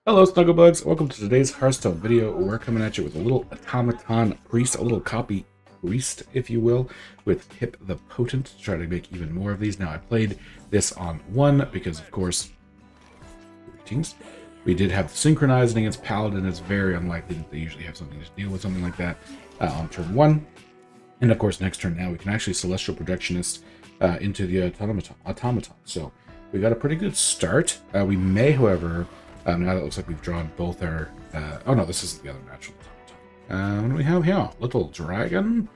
Hello, Snugglebugs. Welcome to today's Hearthstone video. We're coming at you with a little Automaton Priest, a little copy Priest, if you will, with Pip the Potent to try to make even more of these. Now, I played this on one because, of course, greetings. We did have the synchronizing against Paladin. It's very unlikely that they usually have something to deal with something like that on turn one. And, of course, next turn now, we can actually Celestial Projectionist into the Automaton. So we got a pretty good start. We may, however... now that it looks like we've drawn both our... oh no, this isn't the other natural automaton. What do we have here? Little dragon?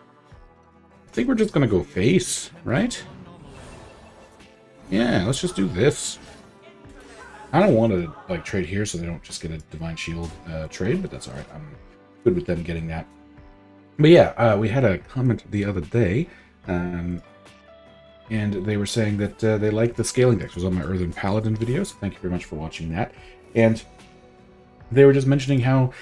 I think we're just going to go face, right? Yeah, let's just do this. I don't want to like trade here so they don't just get a Divine Shield trade, but that's alright. I'm good with them getting that. But yeah, we had a comment the other day, and they were saying that they liked the scaling decks. It was on my Earthen Paladin video, so thank you very much for watching that. And they were just mentioning how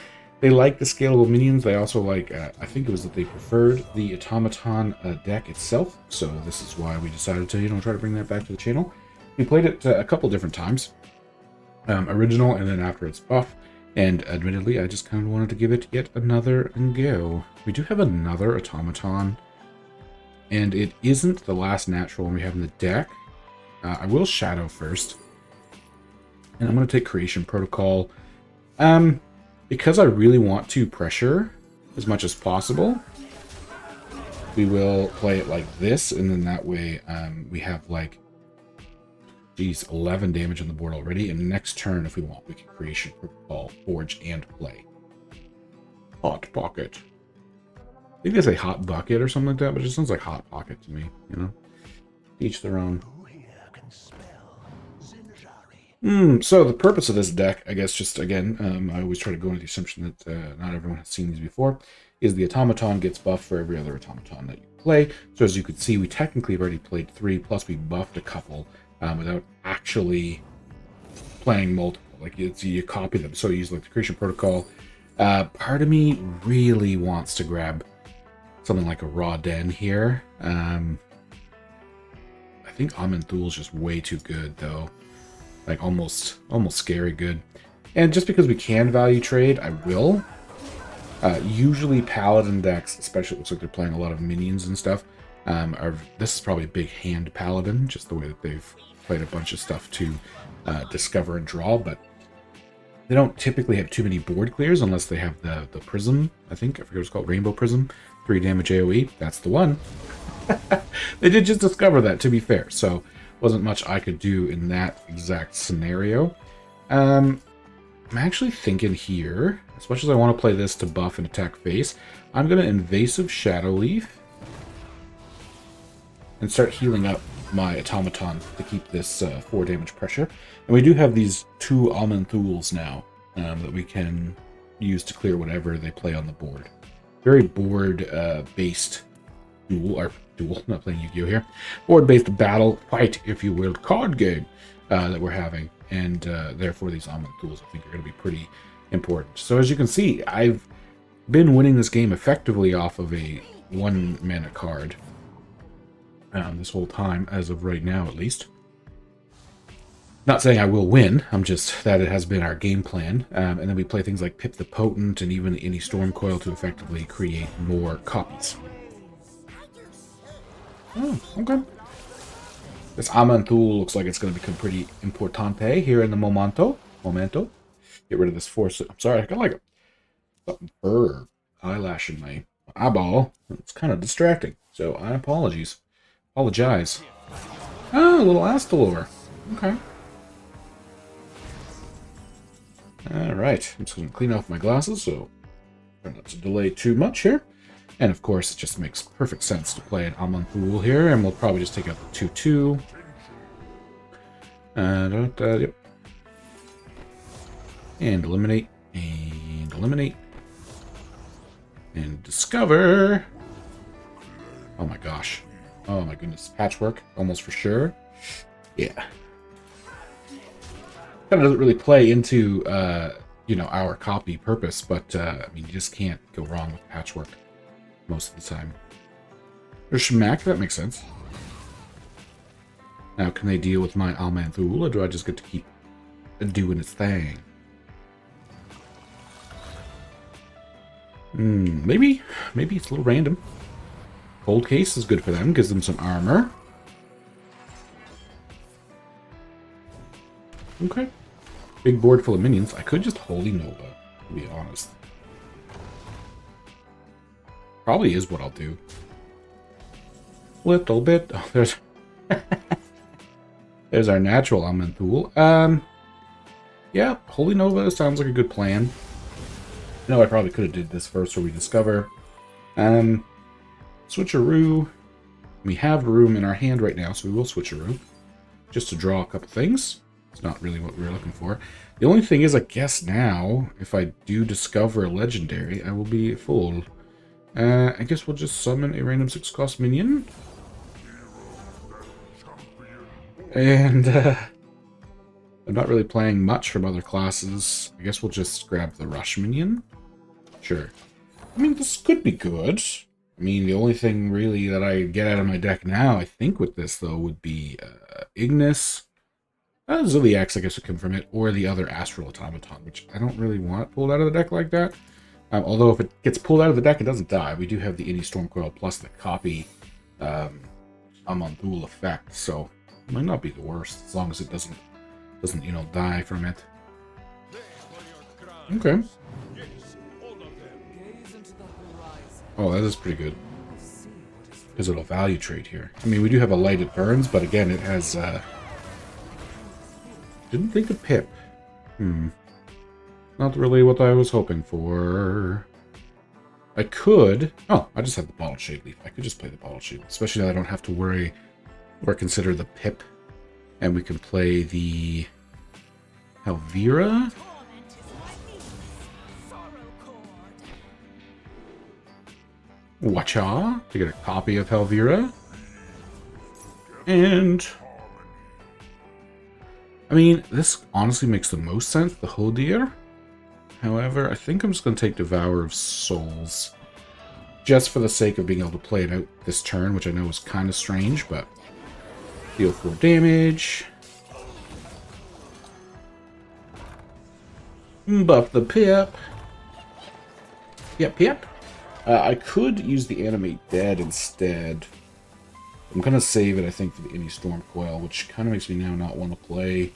they like the scalable minions. They also like, I think it was that they preferred the Automaton deck itself. So this is why we decided to, try to bring that back to the channel. We played it a couple different times. Original and then after its buff. And admittedly, I just kind of wanted to give it yet another go. We do have another Automaton. And it isn't the last natural one we have in the deck. I will Shadow first. And I'm going to take Creation Protocol. Because I really want to pressure as much as possible, we will play it like this, and then that way we have like, 11 damage on the board already. And next turn, if we want, we can Creation Protocol, Forge, and play. Hot Pocket. I think they say Hot Bucket or something like that, but it just sounds like Hot Pocket to me, Each their own. So the purpose of this deck, I guess, just again, I always try to go into the assumption that not everyone has seen these before, is the Automaton gets buffed for every other Automaton that you play. So as you can see, we technically have already played 3, plus we buffed a couple without actually playing multiple. Like you copy them, so you use like the Creation Protocol. Part of me really wants to grab something like a Raw Den here. I think Aman'Thul is just way too good, though. Like almost scary good. And just because we can value trade, I will. Usually Paladin decks, especially it looks like they're playing a lot of minions and stuff, this is probably a big hand Paladin, just the way that they've played a bunch of stuff to discover and draw, but they don't typically have too many board clears unless they have the Prism, I think. I forget what it's called, Rainbow Prism. 3 damage AoE, that's the one. They did just discover that, to be fair, so wasn't much I could do in that exact scenario. I'm actually thinking here, as much as I want to play this to buff and attack face, I'm going to Invasive Shadow Leaf and start healing up my Automaton to keep this 4 damage pressure. And we do have these 2 Aman'Thuls now that we can use to clear whatever they play on the board. Very board-based duel, not playing Yu-Gi-Oh here, board-based battle, fight, if you will, card game that we're having, and therefore these Aman'Thuls I think are going to be pretty important. So as you can see, I've been winning this game effectively off of a 1 mana card this whole time, as of right now at least. Not saying I will win, I'm just that it has been our game plan, and then we play things like Pip the Potent and even any Storm Coil to effectively create more copies. Oh, okay. This Aman'Thul looks like it's going to become pretty importante here in the momento. Get rid of this force. I'm sorry, I got like a bird eyelash in my eyeball. It's kind of distracting, so I apologize. Oh, a little Astalor. Okay. Alright, I'm just going to clean off my glasses, so try not to delay too much here. And of course, it just makes perfect sense to play an Aman'Thul here, and we'll probably just take out the 2/2. Yep. And eliminate, and eliminate. And discover. Oh my gosh. Oh my goodness. Patchwork, almost for sure. Yeah. Kind of doesn't really play into, our copy purpose, but, I mean, you just can't go wrong with Patchwork most of the time. Or Schmack, that makes sense. Now, can they deal with my Aman'Thul, or do I just get to keep doing its thing? Maybe it's a little random. Cold Case is good for them, gives them some armor. Okay. Big board full of minions. I could just Holy Nova, to be honest. Probably is what I'll do. Little bit. Oh, there's there's our natural Amanthul. Yeah, Holy Nova sounds like a good plan. No, I probably could have did this first where we discover. Switcheroo. We have room in our hand right now, so we will switcheroo. Just to draw a couple things. It's not really what we were looking for. The only thing is, I guess now, if I do discover a legendary, I will be full. I guess we'll just summon a random 6-cost minion. And, I'm not really playing much from other classes. I guess we'll just grab the Rush minion. Sure. I mean, this could be good. I mean, the only thing really that I get out of my deck now, I think, with this, though, would be Ignis. Ziliax, I guess, would come from it, or the other Astral Automaton, which I don't really want pulled out of the deck like that. Although, if it gets pulled out of the deck, it doesn't die. We do have the Innie Stormcoil plus the copy Amanthul effect, so it might not be the worst, as long as it doesn't, you know, die from it. Okay. Oh, that is pretty good. Because it'll value trade here. I mean, we do have a Lighted Burns, but again, it has, didn't think of Pip. Not really what I was hoping for. I could... Oh, I just have the Bottled Shade Leaf. I could just play the Bottled Shade Leaf. Especially now I don't have to worry or consider the Pip. And we can play the... Helvira? Watcha to get a copy of Helvira. And... I mean, this honestly makes the most sense, the Hodir. However, I think I'm just going to take Devourer of Souls. Just for the sake of being able to play it out this turn, which I know is kind of strange, but... Deal 4 damage. Buff the Pip. Yep, Pip. I could use the Animate Dead instead. I'm going to save it, I think, for the Innie Stormcoil, which kind of makes me now not want to play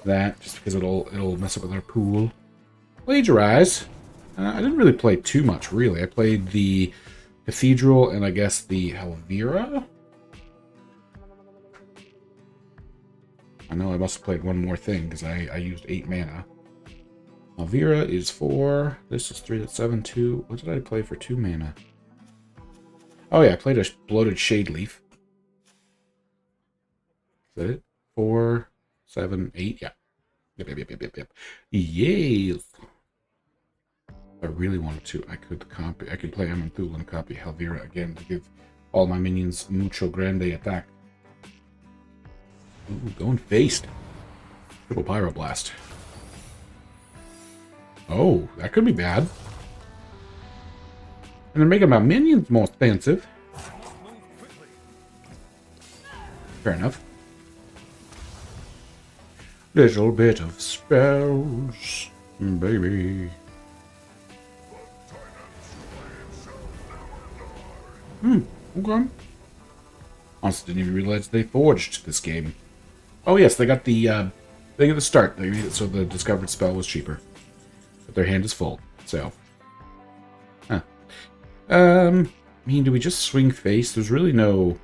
that, just because it'll mess up with our pool. Plagiarize. I didn't really play too much, really. I played the Cathedral and I guess the Helvira. I know I must have played one more thing, because I used 8 mana. Helvira is 4. This is 3, that's 7, 2. What did I play for 2 mana? Oh yeah, I played a Bloated Shade Leaf. Is that it? 4, 7, 8? Yeah. Yep. Yes! If I really wanted to, I could play Amanthul and copy Helvira again to give all my minions mucho grande attack. Ooh, going faced. Triple Pyroblast. Oh, that could be bad. And they're making my minions more expensive. Fair enough. Little bit of spells, baby. Okay. Honestly, didn't even realize they forged this game. Oh yes, they got the thing at the start, so the discovered spell was cheaper. But their hand is full, so. Huh. I mean, do we just swing face? There's really no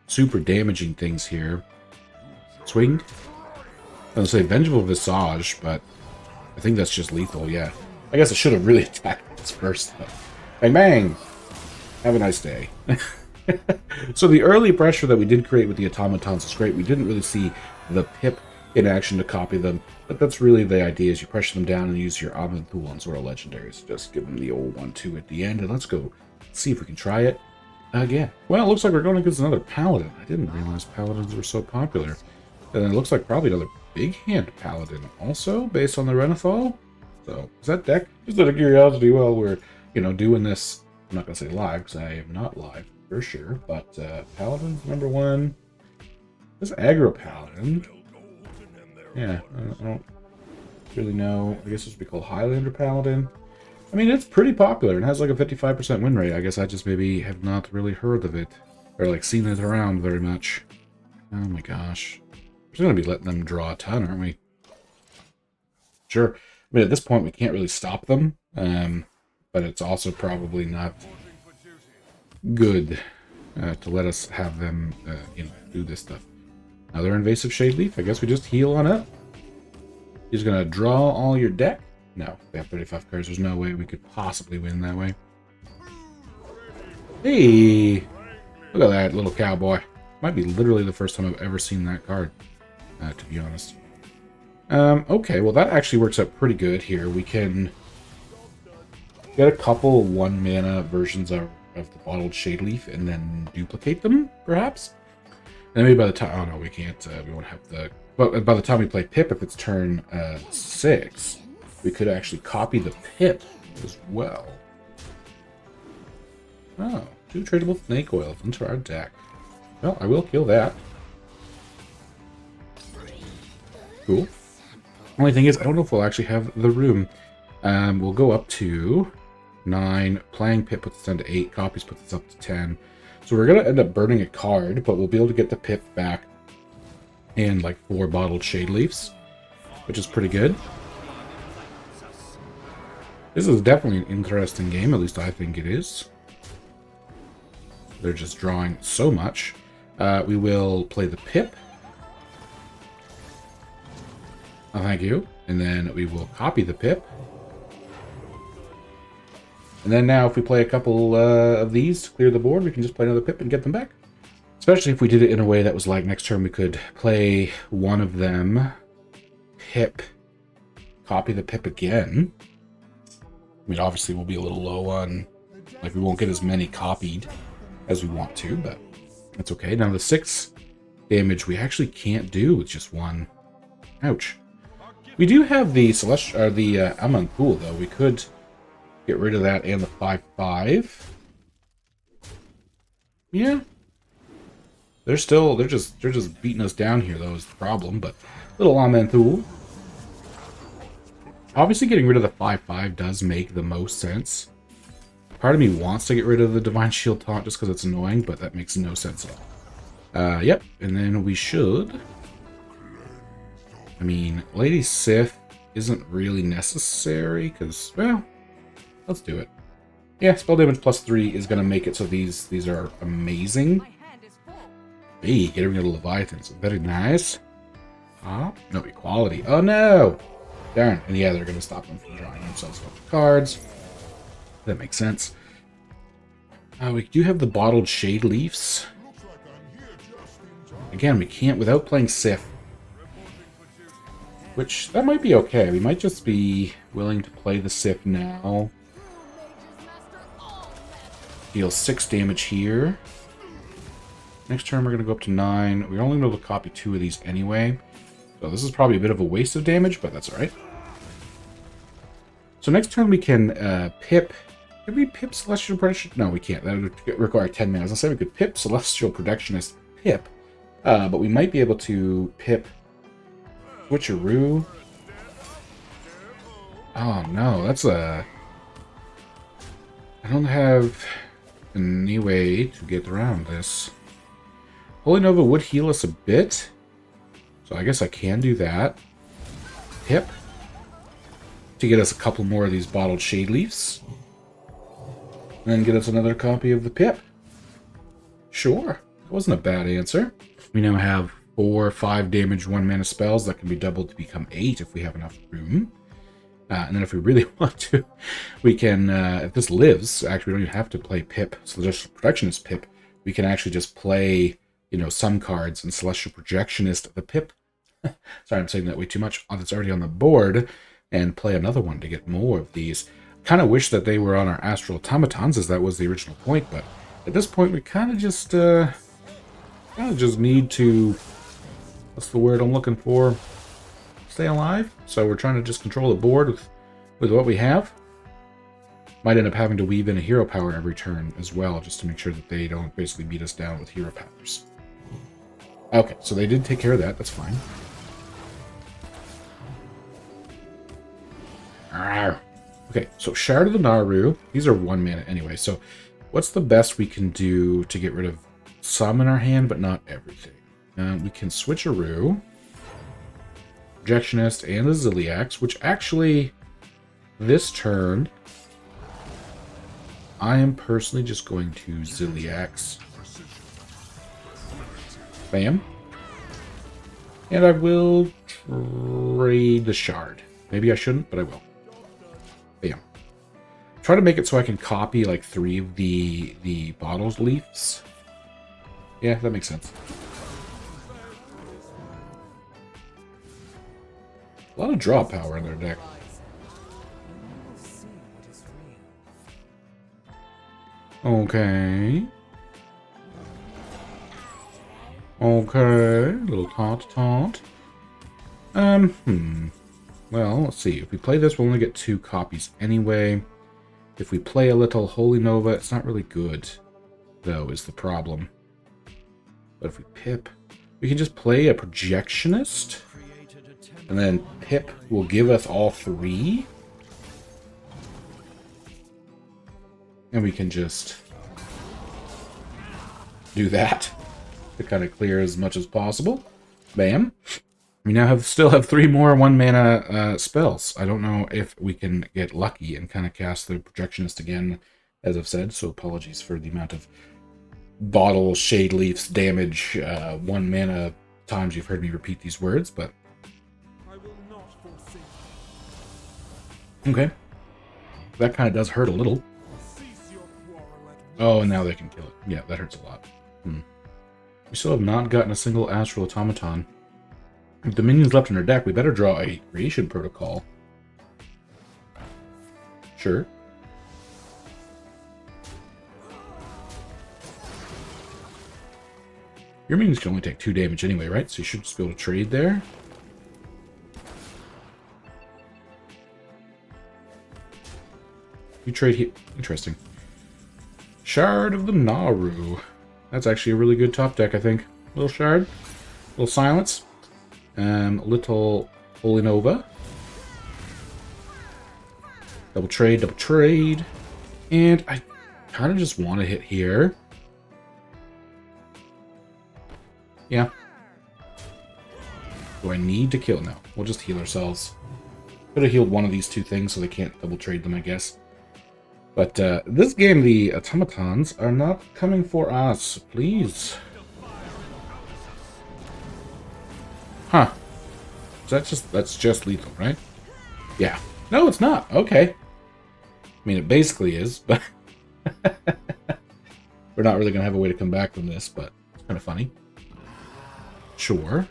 super damaging things here. Swing? I was going to say Vengeful Visage, but I think that's just lethal, yeah. I guess I should have really attacked this first, though. Bang, bang! Have a nice day. So the early pressure that we did create with the automatons is great. We didn't really see the Pip in action to copy them, but that's really the idea, is you pressure them down and use your Amanthul on sort of legendaries. Just give them the old 1-2 at the end, and let's go see if we can try it again. Well, it looks like we're going against another Paladin. I didn't realize Paladins were so popular. And it looks like probably another big hand Paladin also, based on the Renethal. So, is that deck? Just out of curiosity, while we're, doing this, I'm not going to say live, because I am not live, for sure, but Paladin's number 1. This Aggro Paladin. Yeah, I don't really know. I guess this would be called Highlander Paladin. I mean, it's pretty popular and has like a 55% win rate. I guess I just maybe have not really heard of it or like seen it around very much. Oh my gosh. We're just going to be letting them draw a ton, aren't we? Sure. I mean, at this point, we can't really stop them. But it's also probably not good to let us have them, do this stuff. Another invasive shade leaf. I guess we just heal on it. He's going to draw all your deck. No, they have 35 cards. There's no way we could possibly win that way. Hey! Look at that little cowboy. Might be literally the first time I've ever seen that card, to be honest. Okay, well that actually works out pretty good here. We can get a couple 1-mana versions of the bottled shade leaf and then duplicate them, perhaps? And maybe by the time... Oh no, we can't. We won't have the... But by the time we play Pip, if it's turn 6, we could actually copy the Pip as well. Oh, 2 tradable snake oils into our deck. Well, I will kill that. Cool. Only thing is, I don't know if we'll actually have the room. We'll go up to 9. Playing Pip puts us down to 8. Copies puts us up to 10. So we're going to end up burning a card, but we'll be able to get the Pip back and like 4 bottled shade leaves, which is pretty good. This is definitely an interesting game, at least I think it is. They're just drawing so much. We will play the Pip. Oh, thank you. And then we will copy the Pip. And then now if we play a couple of these to clear the board, we can just play another Pip and get them back. Especially if we did it in a way that was like next turn we could play one of them, Pip, copy the Pip again. I mean, obviously we'll be a little low on, like we won't get as many copied as we want to, but that's okay. Now the 6 damage we actually can't do with just 1. Ouch. We do have the Amon Pool though. We could get rid of that and the 5/5. Yeah. They're just beating us down here though is the problem, but little Amon Pool. Obviously getting rid of the 5/5 does make the most sense. Part of me wants to get rid of the Divine Shield Taunt just because it's annoying, but that makes no sense at all. Yep, and then we should... I mean, Lady Sith isn't really necessary, because, well, let's do it. Yeah, spell damage plus 3 is going to make it so these are amazing. Hey, getting rid of Leviathans. Very nice. Oh, no equality. Oh, no! Darn. And yeah, they're going to stop them from drawing themselves a bunch of cards. That makes sense. We do have the bottled shade leaves. Again, we can't without playing Sith. Which, that might be okay. We might just be willing to play the Sith now. Deal 6 damage here. Next turn we're going to go up to 9. We're only going to be able to copy 2 of these anyway. So this is probably a bit of a waste of damage, but that's alright. So next turn we can Pip... Can we Pip Celestial Protectionist? No, we can't. That would require 10 mana. I was going to say we could Pip Celestial Protectionist Pip. But we might be able to Pip Switcheroo. Oh no, that's a... I don't have any way to get around this. Holy Nova would heal us a bit. So I guess I can do that. Pip. To get us a couple more of these bottled shade leaves. And then get us another copy of the Pip. Sure. That wasn't a bad answer. We now have 4 or 5 damage 1 mana spells that can be doubled to become 8 if we have enough room. And then if we really want to, we can, if this lives, actually we don't even have to play Pip, Celestial Protectionist Pip. We can actually just play, some cards and Celestial Projectionist the Pip. Sorry, I'm saying that way too much. That's already on the board. And play another one to get more of these. Kind of wish that they were on our Astral Automatons, as that was the original point, but at this point we kind of just need to, what's the word I'm looking for? Stay alive. So we're trying to just control the board with what we have. Might end up having to weave in a hero power every turn as well, just to make sure that they don't basically beat us down with hero powers. Okay, so they did take care of that. That's fine. Arrgh. Okay, so Shard of the Naru. These are 1 mana anyway, so what's the best we can do to get rid of some in our hand, but not everything? We can switcheroo, Projectionist, and the Ziliax, which actually, this turn, I am personally just going to Ziliax. Bam. And I will trade the Shard. Maybe I shouldn't, but I will. Bam. Try to make it so I can copy like 3 of the bottles leaves. Yeah, that makes sense. A lot of draw power in their deck. Okay. Okay. Little taunt. Well, let's see. If we play this, we'll only get 2 copies anyway. If we play a little Holy Nova, it's not really good, though, is the problem. But if we pip, we can just play a Projectionist, and then pip will give us all 3. And we can just do that to kind of clear as much as possible. Bam. We now still have 3 more 1 mana spells. I don't know if we can get lucky and kind of cast the Projectionist again, as I've said, so apologies for the amount of bottle, shade leaves, damage, 1 mana times you've heard me repeat these words, but... Okay. That kind of does hurt a little. Oh, and now they can kill it. Yeah, that hurts a lot. We still have not gotten a single Astral Automaton. With the minions left in our deck, we better draw a Creation Protocol. Sure. Your minions can only take 2 damage anyway, right? So you should just be able to trade there. You trade here. Interesting. Shard of the Naru. That's actually a really good top deck, I think. Little Shard. Little Silence. Little Holy Nova. Double trade. And I kind of just want to hit here. Yeah. Do I need to kill? No. We'll just heal ourselves. Could have healed one of these 2 things so they can't double trade them, I guess. But this game, the automatons are not coming for us. Please. Huh. So that's just lethal, right? Yeah. No, it's not. Okay. I mean, it basically is, but we're not really going to have a way to come back from this, but it's kind of funny. Sure.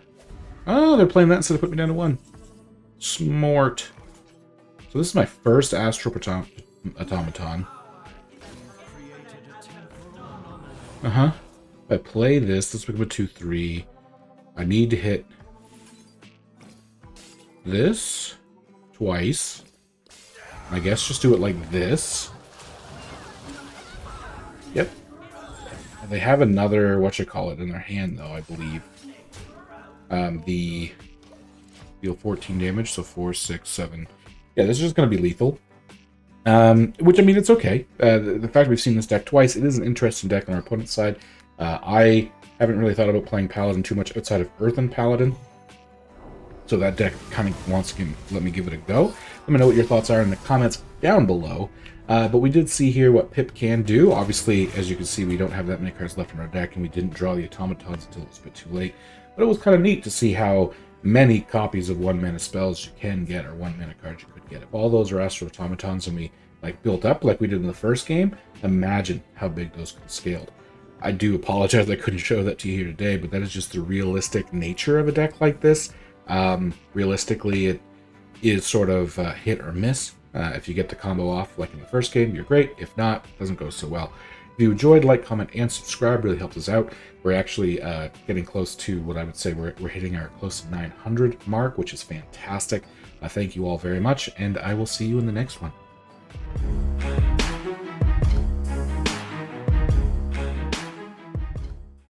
Oh, they're playing that instead of putting me down to 1. Smart. So this is my first Astral Automaton. If I play this become a 2/3. I need to hit this twice. I guess just do it like this. Yep. And they have another whatchamacallit in their hand, though, I believe. The deal 14 damage, so 4, 6, 7. Yeah, this is just going to be lethal. Which, I mean, it's okay. The fact we've seen this deck twice, it is an interesting deck on our opponent's side. I haven't really thought about playing Paladin too much outside of Earthen Paladin. So that deck kind of wants to let me give it a go. Let me know what your thoughts are in the comments down below. But we did see here what Pip can do. Obviously, as you can see, we don't have that many cards left in our deck, and we didn't draw the automatons until it was a bit too late. But it was kind of neat to see how many copies of 1 mana spells you can get, or 1 mana cards you could get. If all those are Astral Automatons and we built up like we did in the first game, imagine how big those could scaled. I do apologize I couldn't show that to you here today, but that is just the realistic nature of a deck like this. Realistically, it is sort of hit or miss. If you get the combo off like in the first game, you're great. If not, it doesn't go so well. If you enjoyed, like, comment, and subscribe. Really helps us out. We're actually getting close to what I would say we're hitting our close to 900 mark, which is fantastic. Thank you all very much, and I will see you in the next one.